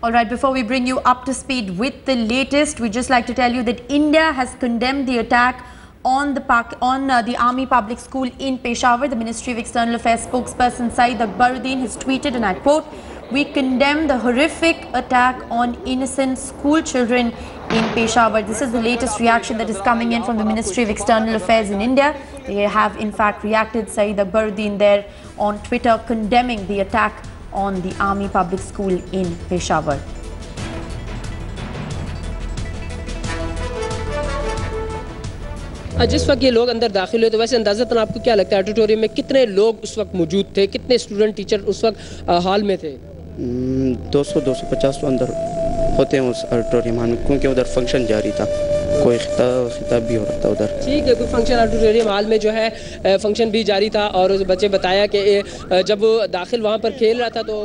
All right, before we bring you up to speed with the latest, we'd just like to tell you that India has condemned the attack on the Army Public School in Peshawar. The Ministry of External Affairs spokesperson Saeed Akbaruddin has tweeted, and I quote, "We condemn the horrific attack on innocent school children in Peshawar." This is the latest reaction that is coming in from the Ministry of External Affairs in India. They have in fact reacted, Saeed Akbaruddin there on Twitter, condemning the attack on the Army Public School in Peshawar. जिस वक्त ये लोग अंदर दाखिल हुए तो वैसे अंदाज़तन आपको क्या लगता है ऑडिटोरियम में कितने लोग उस वक्त मौजूद थे, कितने स्टूडेंट टीचर उस वक्त हॉल में थे? 200-250 तो अंदर होते हैं उस ऑडिटोरियम हॉल में, क्योंकि उधर फंक्शन जारी था, कोई खिताब भी हो रहा था उधर। ठीक है, कोई फंक्शन ऑडिटोरियम हॉल में जो है फंक्शन भी जारी था और उस बच्चे बताया कि जब दाखिल वहाँ पर खेल रहा था तो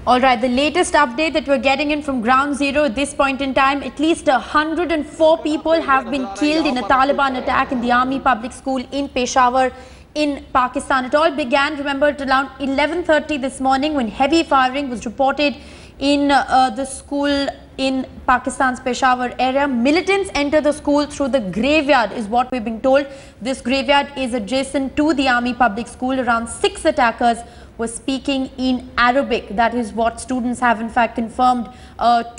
All right, the latest update that we're getting in from ground zero at this point in time, at least 104 people have been killed in a Taliban attack in the Army Public School in Peshawar in Pakistan. It all began, remember, at around 11:30 this morning when heavy firing was reported in the school in Pakistan's Peshawar area. Militants enter the school through the graveyard is what we've been told. This graveyard is adjacent to the Army Public School. Around 6 attackers were speaking in Arabic. That is what students have in fact confirmed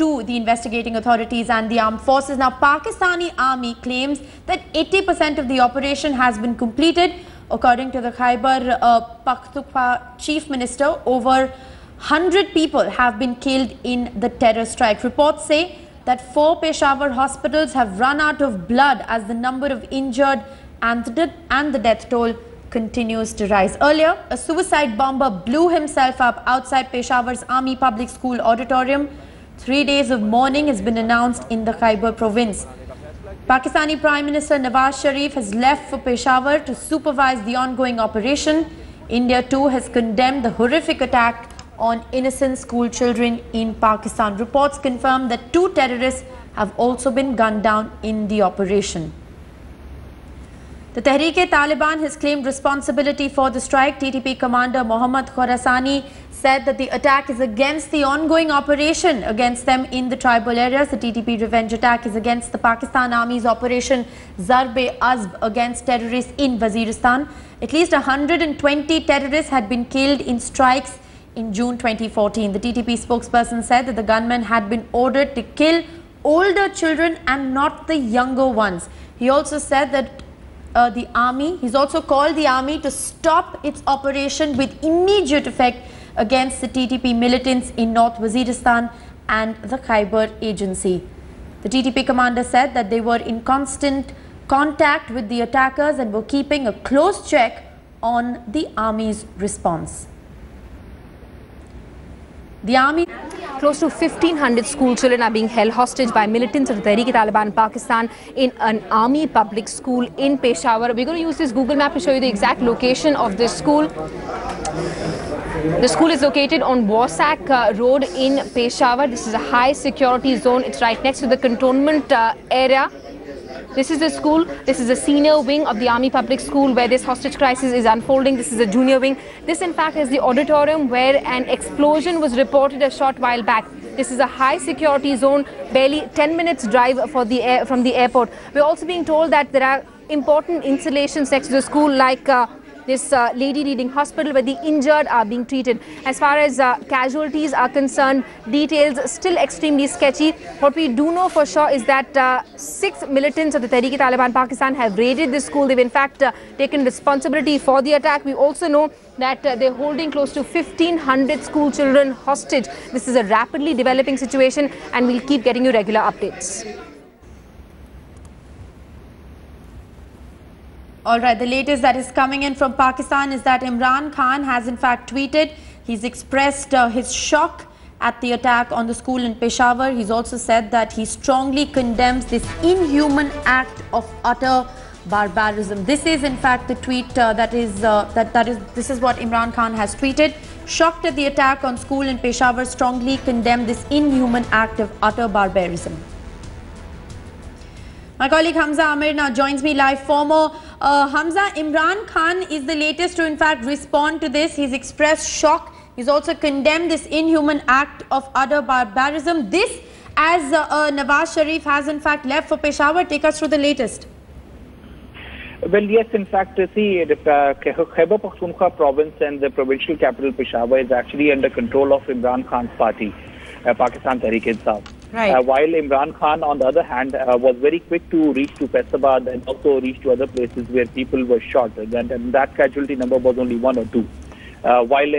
to the investigating authorities and the armed forces. Now, Pakistani army claims that 80% of the operation has been completed. According to the Khyber Pakhtunkhwa chief minister, over 100 people have been killed in the terror strike. Reports say that 4 Peshawar hospitals have run out of blood as the number of injured and the death toll continues to rise. Earlier, a suicide bomber blew himself up outside Peshawar's Army Public School auditorium. 3 days of mourning has been announced in the Khyber province. Pakistani Prime Minister Nawaz Sharif has left for Peshawar to supervise the ongoing operation. India too has condemned the horrific attack on innocent school children in Pakistan. Reports confirm that 2 terrorists have also been gunned down in the operation. The Tehreek-e-Taliban has claimed responsibility for the strike. TTP commander Mohammad Khorasani said that the attack is against the ongoing operation against them in the tribal areas. The TTP revenge attack is against the Pakistan Army's Operation Zarb-e-Azb against terrorists in Waziristan. At least 120 terrorists had been killed in strikes in June 2014. The TTP spokesperson said that the gunmen had been ordered to kill older children and not the younger ones. He also said that he's also called the army to stop its operation with immediate effect against the TTP militants in North Waziristan and the Khyber agency. The TTP commander said that they were in constant contact with the attackers and were keeping a close check on the army's response. The army... Close to 1,500 school children are being held hostage by militants of the Tehreek-e-Taliban Pakistan in an army public school in Peshawar. We're going to use this Google map to show you the exact location of this school. The school is located on Warsak Road in Peshawar. This is a high security zone. It's right next to the cantonment area. This is the school. This is a senior wing of the Army Public School where this hostage crisis is unfolding. This is a junior wing. This, in fact, is the auditorium where an explosion was reported a short while back. This is a high security zone, barely 10 minutes drive from the airport. We're also being told that there are important installations next to the school, like this Lady Reading Hospital, where the injured are being treated. As far as casualties are concerned, details still extremely sketchy. What we do know for sure is that 6 militants of the Tehreek-e-Taliban Pakistan have raided this school. They've in fact taken responsibility for the attack. We also know that they're holding close to 1,500 school children hostage. This is a rapidly developing situation and we'll keep getting you regular updates. All right, the latest that is coming in from Pakistan is that Imran Khan has in fact tweeted. He's expressed his shock at the attack on the school in Peshawar. He's also said that he strongly condemns this inhuman act of utter barbarism. This is in fact the tweet this is what Imran Khan has tweeted. Shocked at the attack on school in Peshawar, strongly condemn this inhuman act of utter barbarism. My colleague Hamza Amir now joins me live for more. Hamza, Imran Khan is the latest to in fact respond to this. He's expressed shock He's also condemned this inhuman act of utter barbarism. This as Nawaz Sharif has in fact left for Peshawar. Take us through the latest. Well, yes, in fact, see, Khyber Pakhtunkhwa province and the provincial capital Peshawar is actually under control of Imran Khan's party, Pakistan Tehreek-e-Insaf. Right. While Imran Khan, on the other hand, was very quick to reach to Faisabad and also reach to other places where people were shot. And that casualty number was only 1 or 2. While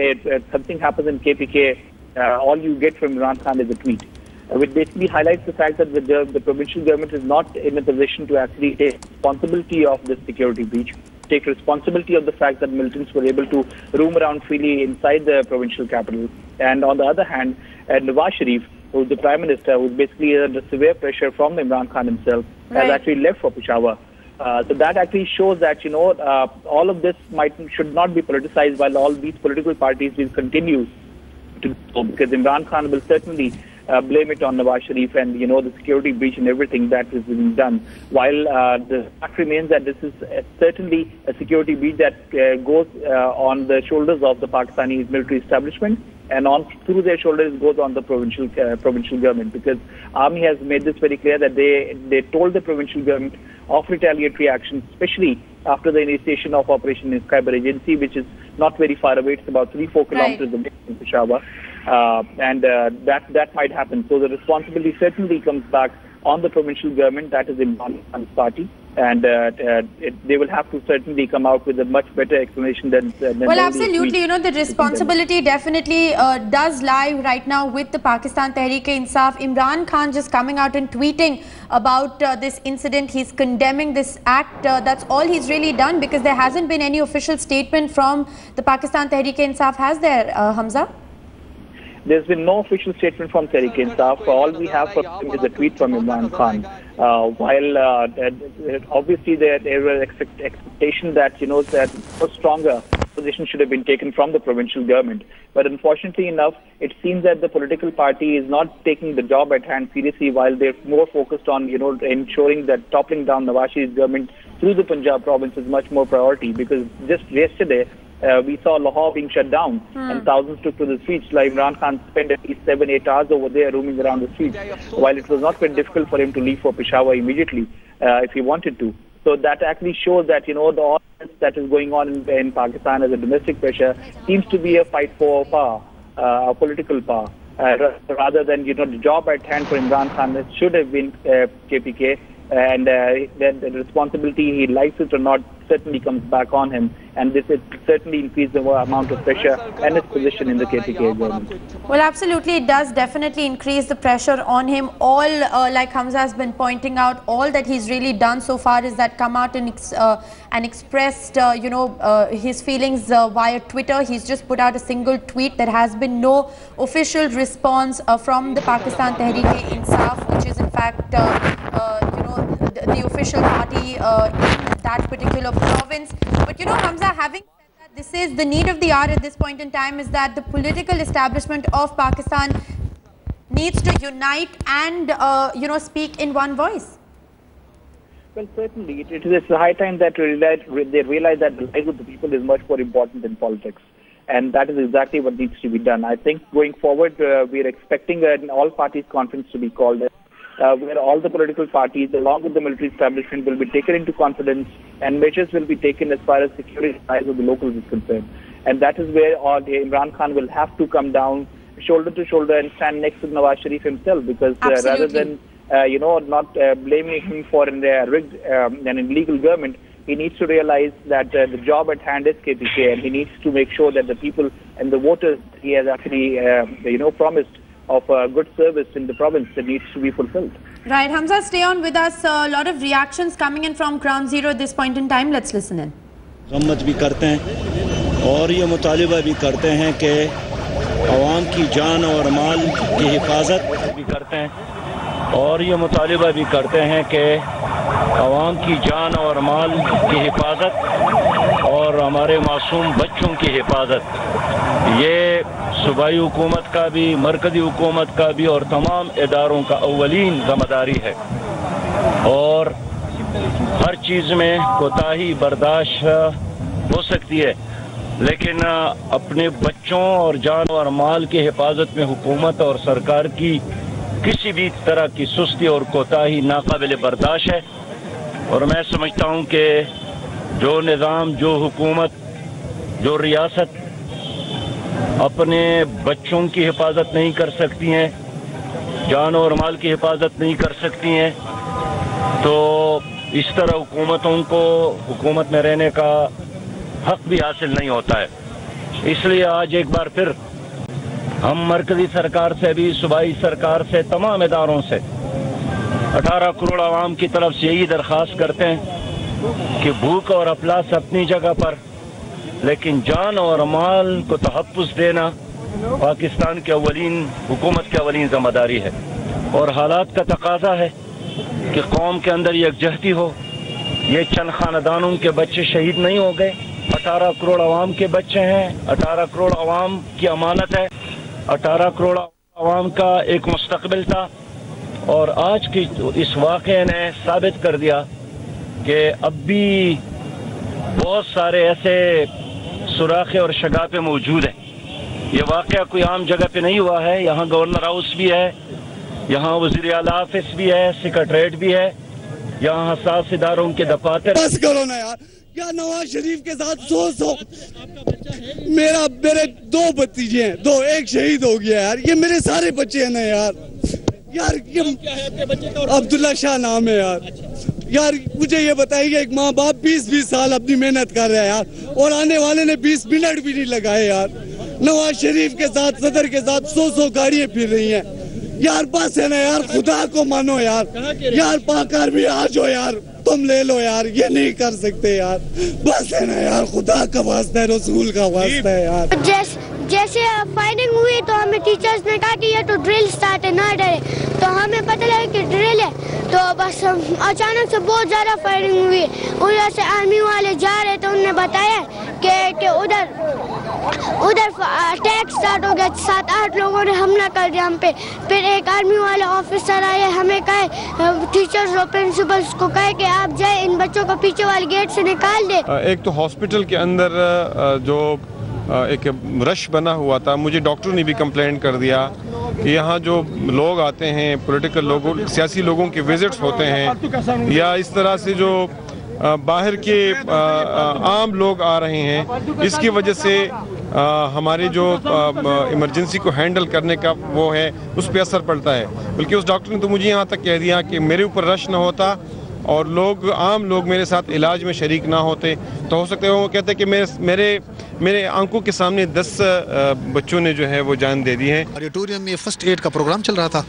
something happens in KPK, all you get from Imran Khan is a tweet, which basically highlights the fact that the provincial government is not in a position to actually take responsibility of this security breach, take responsibility of the fact that militants were able to roam around freely inside the provincial capital. And on the other hand, Nawaz Sharif, who's the Prime Minister, who's basically under severe pressure from Imran Khan himself, has actually left for Peshawar. So that actually shows that, all of this should not be politicized, while all these political parties will continue to do, because Imran Khan will certainly blame it on Nawaz Sharif and, the security breach and everything that is being done. While the fact remains that this is certainly a security breach that goes on the shoulders of the Pakistani military establishment, and through their shoulders goes on the provincial government, because Army has made this very clear that they told the provincial government of retaliatory action, especially after the initiation of Operation Khyber Agency, which is not very far away. It's about 3-4 kilometers away from Peshawar, and that might happen. So the responsibility certainly comes back on the provincial government, that is Imran Khan's party, and they will have to certainly come out with a much better explanation than well, absolutely. The responsibility definitely does lie right now with the Pakistan Tehreek-e-Insaf. Imran Khan just coming out and tweeting about this incident. He's condemning this act. That's all he's really done, because there hasn't been any official statement from the Pakistan Tehreek-e-Insaf, has there, Hamza? There's been no official statement from Tehreek-e-Insaf. All we have from him is a tweet from Imran Khan. While obviously there was expectation that that a stronger position should have been taken from the provincial government, but unfortunately enough, it seems that the political party is not taking the job at hand seriously, while they're more focused on ensuring that toppling down Nawaz Sharif's government through the Punjab province is much more priority. Because just yesterday, we saw Lahore being shut down and thousands took to the streets. Like Imran Khan spent at least 7-8 hours over there roaming around the streets, while it was not very difficult for him to leave for Peshawar immediately if he wanted to. So that actually shows that, all that is going on in Pakistan as a domestic pressure seems to be a fight for power, a political power, rather than, the job at hand for Imran Khan. It should have been KPK, and the responsibility, he likes it or not, certainly comes back on him, and this will certainly increase the amount of pressure and his position in the KPK government. Well, absolutely, it does definitely increase the pressure on him. All, like Hamza has been pointing out, all that he's really done so far is that come out and expressed, his feelings via Twitter. He's just put out a single tweet. There has been no official response from the Pakistan Tehreek-e-Insaf, which is in fact, the official party in that particular province. But Hamza, having said that, this is the need of the hour at this point in time, is that the political establishment of Pakistan needs to unite and speak in one voice. Well, certainly it is high time that they realize that the lives of the people is much more important than politics, and that is exactly what needs to be done. I think going forward, we are expecting an all-parties conference to be called, where all the political parties, along with the military establishment, will be taken into confidence, and measures will be taken as far as security of the locals is concerned. And that is where Imran Khan will have to come down shoulder to shoulder and stand next to Nawaz Sharif himself, because rather than not blaming him for a rigged and illegal government, he needs to realize that the job at hand is KPK, and he needs to make sure that the people and the voters he has actually promised of good service in the province that needs to be fulfilled. Right, Hamza, stay on with us. A lot of reactions coming in from Ground Zero at this point in time. Let's listen in. मरम्मत भी करते हैं और ये मुतालिबा भी करते हैं कि अवाम की जान और माल की हिफाजत भी करते हैं और ये मुतालिबा भी करते हैं कि अवाम की जान और माल की हिफाजत और हमारे मासूम बच्चों की हिफाजत ये सूबाई हुकूमत का भी, मरकज़ी हुकूमत का भी और तमाम इदारों का अव्वलीन ज़िम्मेदारी है। और हर चीज़ में कोताही बर्दाश्त हो सकती है, لیکن اپنے بچوں اور جان اور مال کی حفاظت میں حکومت اور سرکار کی کسی بھی طرح کی سستی اور کوتاہی ناقابل برداشت ہے. اور میں سمجھتا ہوں کہ جو نظام، جو حکومت، جو ریاست اپنے بچوں کی حفاظت نہیں کر سکتی ہیں، جان اور مال کی حفاظت نہیں کر سکتی ہیں، تو اس طرح حکومتوں کو حکومت میں رہنے کا حق بھی حاصل نہیں ہوتا ہے. اس لیے آج ایک بار پھر ہم مرکزی سرکار سے بھی، صوبائی سرکار سے، تمام اداروں سے 18 کروڑ عوام کی طرف سے یہی درخواست کرتے ہیں کہ بھوک اور افلاس اپنی جگہ پر، لیکن جان اور مال کو تحفظ دینا پاکستان کے حکومت کی اولین ذمہ داری ہے. اور حالات کا تقاضا ہے کہ قوم کے اندر یکجہتی ہو. یہ چند خاندانوں کے بچے شہید نہیں ہو گئے، 18 کروڑ عوام کے بچے ہیں، 18 کروڑ عوام کی امانت ہے، 18 کروڑ عوام کا ایک مستقبل تھا. اور آج کی اس واقعے نے ثابت کر دیا کہ اب بھی بہت سارے ایسے سوراخیں اور شگافیں موجود ہیں. یہ واقعہ کوئی عام جگہ پہ نہیں ہوا ہے. یہاں گورنر ہاؤس بھی ہے، یہاں وزیر اعلیٰ آفس بھی ہے، سیکریٹریٹ بھی ہے، یہاں حساس اداروں کے دفاتر. بس کرو نا یار، کیا نواز شریف کے ساتھ سو میرے 2 بھتیجے ہیں، 2 ایک شہید ہو گیا یار. یہ میرے سارے بچے ہیں نا یار. عبداللہ شاہ نام ہے یار. یار مجھے یہ بتائیے، ایک ماں باپ 20 سال اپنی محنت کر رہے ہیں یار، اور آنے والے نے 20 منٹ بھی نہیں لگائے یار. نواز شریف کے ساتھ، صدر کے ساتھ 100 گاڑیاں پھر رہی ہیں یار. بس ہے نا یار، خدا کو مانو یار. یار پاکار بھی آ جاؤ یار، تم لے لو یار. یہ نہیں کر سکتے یار. بس ہے نا یار، خدا کا واسطہ ہے، رسول کا واسطہ ہے یار. جیسے فائرنگ ہوئی تو ہمیں ٹیچرز نے کہا کہ یہ تو ڈرل سٹارٹ ہے، نہ ڈرے. تو ہمیں پتہ لگا کہ ڈرل ہے. تو بس اچانک سے بہت زیادہ فائرنگ ہوئی. ادھر سے آرمی والے جا رہے تو انہوں نے بتایا کہ ادھر اٹیک سٹارٹ ہو گیا. 7-8 لوگوں نے حملہ کر دیا ہم پہ. پھر ایک آرمی والے آفیسر آئے، ہمیں کہے، ٹیچرز اور پرنسپلز کو کہے کہ آپ جائیں ان بچوں کو پیچھے والے گیٹ سے نکال دیں. ایک تو ہاسپٹل کے اندر جو ایک رش بنا ہوا تھا، مجھے ڈاکٹر نے بھی کمپلین کر دیا کہ یہاں جو لوگ آتے ہیں، پولیٹیکل لوگوں، سیاسی لوگوں کے وزٹس ہوتے ہیں، یا اس طرح سے جو باہر کے عام لوگ آ رہے ہیں، اس کی وجہ سے ہمارے جو ایمرجنسی کو ہینڈل کرنے کا وہ ہے، اس پہ اثر پڑتا ہے. بلکہ اس ڈاکٹر نے تو مجھے یہاں تک کہہ دیا کہ میرے اوپر رش نہ ہوتا اور عام لوگ میرے ساتھ علاج میں شریک نہ ہوتے تو ہو سکتا ہے وہ کہتے ہیں کہ میرے آنکھوں کے سامنے 10 بچوں نے جو ہے وہ جان دے دی ہے. آڈیٹوریم میں فرسٹ ایڈ کا پروگرام چل رہا تھا.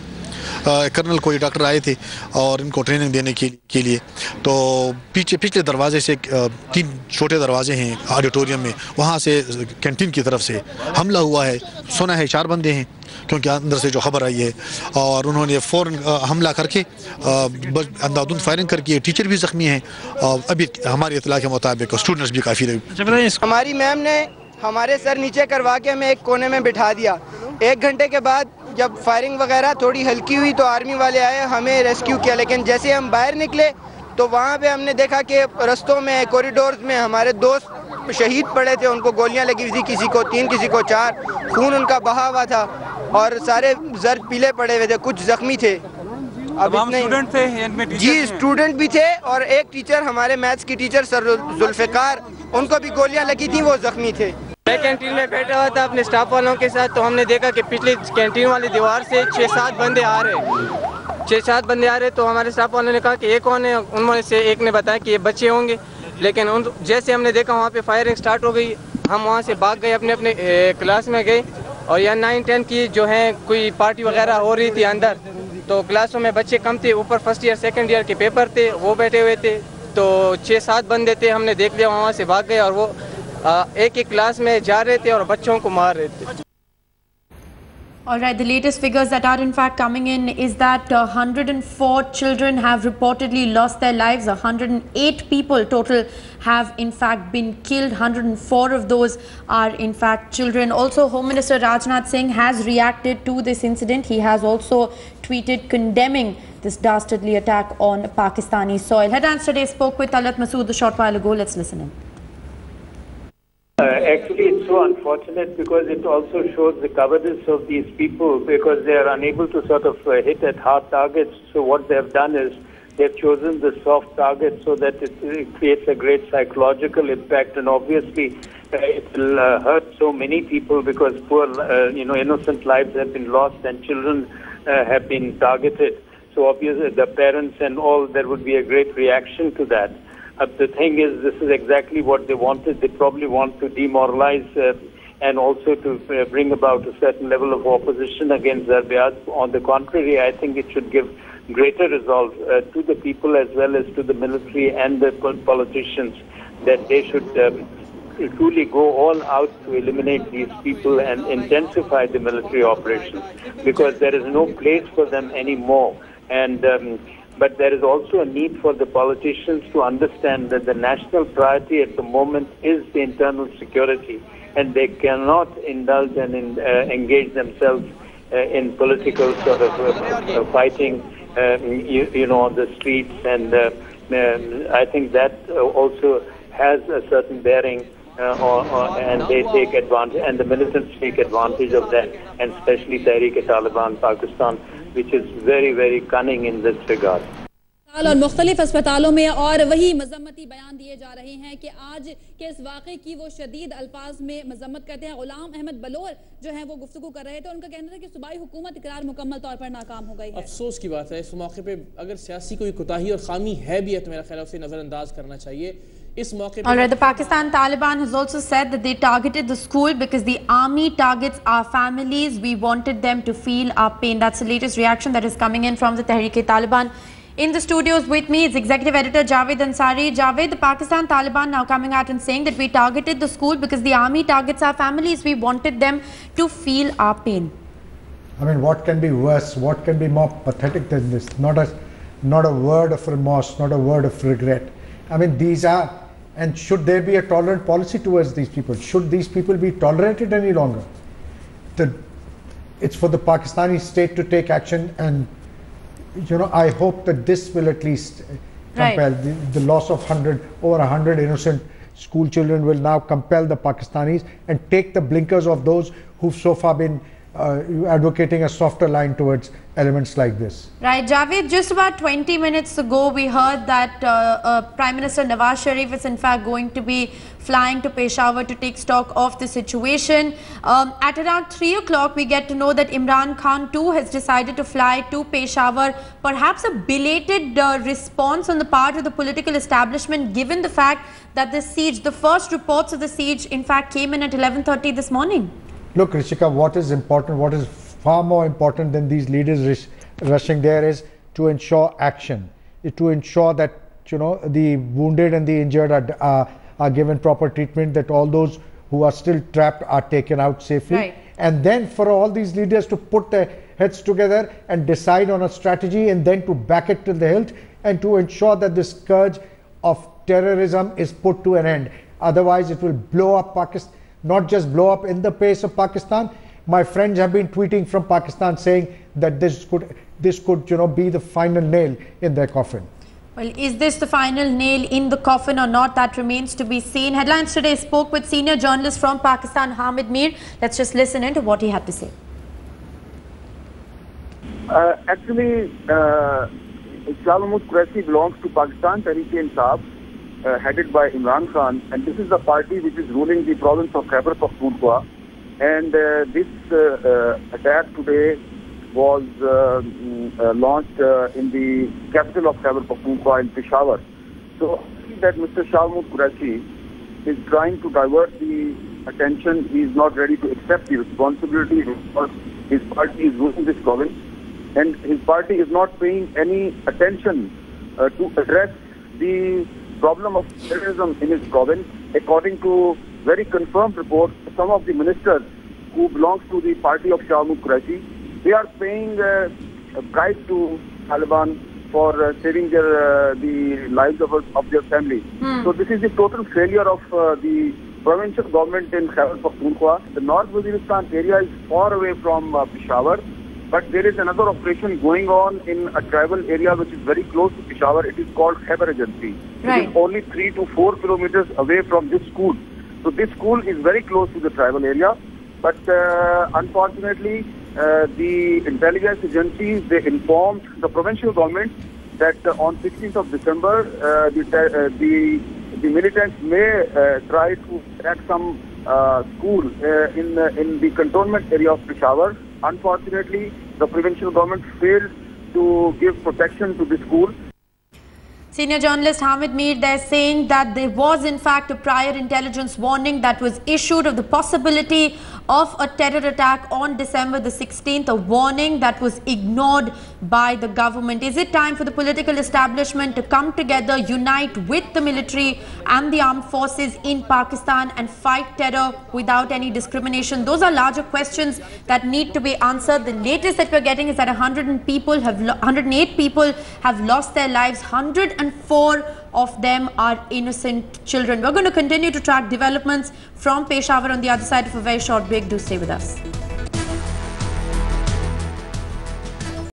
کرنل کوئی ڈاکٹر آئے تھے اور ان کو ٹریننگ دینے کے لیے. تو پچھلے دروازے سے 3 چھوٹے دروازے ہیں آڈیٹوریم میں، وہاں سے کینٹین کی طرف سے حملہ ہوا ہے. سنا ہے 4 بندے ہیں، کیونکہ اندر سے جو خبر آئی ہے، اور انہوں نے فوراً حملہ کر کے اندھادھند فائرنگ کر کے ٹیچر بھی زخمی ہیں. ابھی ہماری اطلاع کے مطابق اسٹوڈنٹس بھی کافی ہماری میم نے ہمارے سر نیچے کروا کے ہمیں ایک کونے میں بٹھا دیا. 1 گھنٹے کے بعد جب فائرنگ وغیرہ تھوڑی ہلکی ہوئی تو آرمی والے آئے، ہمیں ریسکیو کیا. لیکن جیسے ہم باہر نکلے تو وہاں پہ ہم نے دیکھا کہ رستوں میں، کوریڈورز میں ہمارے دوست شہید پڑے تھے. ان کو گولیاں لگی ہوئی تھی، کسی کو 3 کسی کو 4. خون ان کا بہا ہوا تھا اور سارے زرد پیلے پڑے ہوئے تھے. کچھ زخمی تھے. اسٹوڈنٹ تھے جی، اسٹوڈنٹ بھی تھے، اور ایک ٹیچر ہمارے میتھس کی ٹیچر سر ذوالفقار، ان کو بھی گولیاں لگی تھیں، وہ زخمی تھے. میں کینٹین میں بیٹھا ہوا تھا اپنے سٹاف والوں کے ساتھ، تو ہم نے دیکھا کہ پچھلی کینٹین والی دیوار سے 6-7 بندے آ رہے. تو ہمارے سٹاف والوں نے کہا کہ یہ کون ہے. ان میں سے ایک نے بتایا کہ یہ بچے ہوں گے. لیکن جیسے ہم نے دیکھا وہاں پہ فائرنگ سٹارٹ ہو گئی. ہم وہاں سے بھاگ گئے، اپنے کلاس میں گئے. اور یہ 9-10 کی جو ہیں کوئی پارٹی وغیرہ ہو رہی تھی اندر. تو کلاسوں میں بچے کم تھے، اوپر فرسٹ ایئر سیکنڈ ایئر کے پیپر تھے، وہ بیٹھے ہوئے تھے. تو 6-7 بندے تھے. ہم نے دیکھ لیا، وہاں سے بھاگ گئے، اور وہ ایک کلاس میں جا رہے تھے اور بچوں کو مار رہے تھے. All right, the latest figures that are in fact coming in is that 104 children have reportedly lost their lives. 108 people total have in fact been killed. 104 of those are in fact children. Also, Home Minister Rajnath Singh has reacted to this incident. He has also tweeted condemning this dastardly attack on Pakistani soil. Headlines Today spoke with Talat Masood a short while ago. Let's listen in. Actually, it's so unfortunate because it also shows the cowardice of these people because they are unable to sort of hit at hard targets. So what they have done is they've chosen the soft target so that it creates a great psychological impact, and obviously it will hurt so many people because poor, innocent lives have been lost and children have been targeted. So obviously the parents and all, there would be a great reaction to that. The thing is, this is exactly what they wanted. They probably want to demoralize and also to bring about a certain level of opposition against Zarbiaz. On the contrary, I think it should give greater resolve to the people as well as to the military and the politicians that they should truly go all out to eliminate these people and intensify the military operations because there is no place for them anymore. And but there is also a need for the politicians to understand that the national priority at the moment is the internal security, and they cannot indulge and engage themselves in political sort of fighting, on the streets. And I think that also has a certain bearing, and they take advantage, and the militants take advantage of that, and especially Tehreek-e-Taliban Pakistan, which is very, very cunning in this regard. اور مختلف اسپتالوں میں اور وہی مذمتی بیان دیے جا رہے ہیں کہ آج کے اس واقعے کی وہ شدید الفاظ میں مذمت کرتے ہیں. غلام احمد بلور جو ہیں وہ گفتگو کر رہے تھے, ان کا کہنا ہے کہ صوبائی حکومت اقرار مکمل طور پر ناکام ہو گئی ہے. افسوس کی بات ہے اس موقع پہ اگر سیاسی کوئی کوتاہی اور خامی ہے بھی ہے تو میرا خیال ہے اسے نظر انداز کرنا چاہیے. Alright, the Pakistan Taliban has also said that they targeted the school because the army targets our families. We wanted them to feel our pain. That's the latest reaction that is coming in from the Tehreek-e-Taliban. In the studios with me is Executive Editor Javed Ansari. Javed, the Pakistan Taliban now coming out and saying that we targeted the school because the army targets our families. We wanted them to feel our pain. I mean, what can be worse? What can be more pathetic than this? Not a word of remorse, not a word of regret. I mean, these are, and should there be a tolerant policy towards these people? Should these people be tolerated any longer? It's for the Pakistani state to take action, and I hope that this will at least compel the loss of over 100 innocent school children will now compel the Pakistanis and take the blinkers of those who've so far been advocating a softer line towards elements like this. Right, Javed, just about 20 minutes ago we heard that Prime Minister Nawaz Sharif is in fact going to be flying to Peshawar to take stock of the situation. At around 3 o'clock we get to know that Imran Khan too has decided to fly to Peshawar. Perhaps a belated response on the part of the political establishment given the fact that the siege, the first reports of the siege in fact came in at 11:30 this morning. Look, Rishika, what is important, what is far more important than these leaders rushing there is to ensure action, to ensure that the wounded and the injured are given proper treatment, that all those who are still trapped are taken out safely. And then for all these leaders to put their heads together and decide on a strategy and then to back it to the hilt and to ensure that this scourge of terrorism is put to an end. Otherwise it will blow up Pakistan. Not just blow up in the face of Pakistan. My friends have been tweeting from Pakistan saying that this could be the final nail in their coffin. Well, is this the final nail in the coffin or not? That remains to be seen. Headlines Today spoke with senior journalist from Pakistan, Hamid Mir. Let's just listen in to what he had to say. Actually, Shah Mahmood Qureshi belongs to Pakistan Tehreek-e-Insaf, headed by Imran Khan, and this is the party which is ruling the province of Khyber Pakhtunkhwa. And this attack today was launched in the capital of Khyber Pakhtunkhwa in Peshawar. So I see that Mr. Shah Mahmood Qureshi is trying to divert the attention. He is not ready to accept the responsibility because his party is ruling this province, and his party is not paying any attention to address the problem of terrorism in his province. According to very confirmed reports, some of the ministers who belong to the party of Shah Mahmood Qureshi, they are paying a bribe to Taliban for saving the lives of their family. So this is the total failure of the provincial government in Khyber Pakhtunkhwa. The North Waziristan area is far away from Peshawar, but there is another operation going on in a tribal area which is very close to Peshawar. It is called Khyber Agency. It is only 3 to 4 kilometers away from this school. So this school is very close to the tribal area, but unfortunately, the intelligence agencies, they informed the provincial government that on 16th of December, the militants may try to attack some school in the cantonment area of Peshawar. Unfortunately, the provincial government failed to give protection to the school. Senior journalist Hamid Mir there saying that there was in fact a prior intelligence warning that was issued of the possibility of a terror attack on December the 16th, a warning that was ignored by the government. Is it time for the political establishment to come together, unite with the military and the armed forces in Pakistan and fight terror without any discrimination? Those are larger questions that need to be answered. The latest that we're getting is that 108 people have lost their lives. 104 of them are innocent children. We're going to continue to track developments from Peshawar on the other side of a very short break. Do stay with us.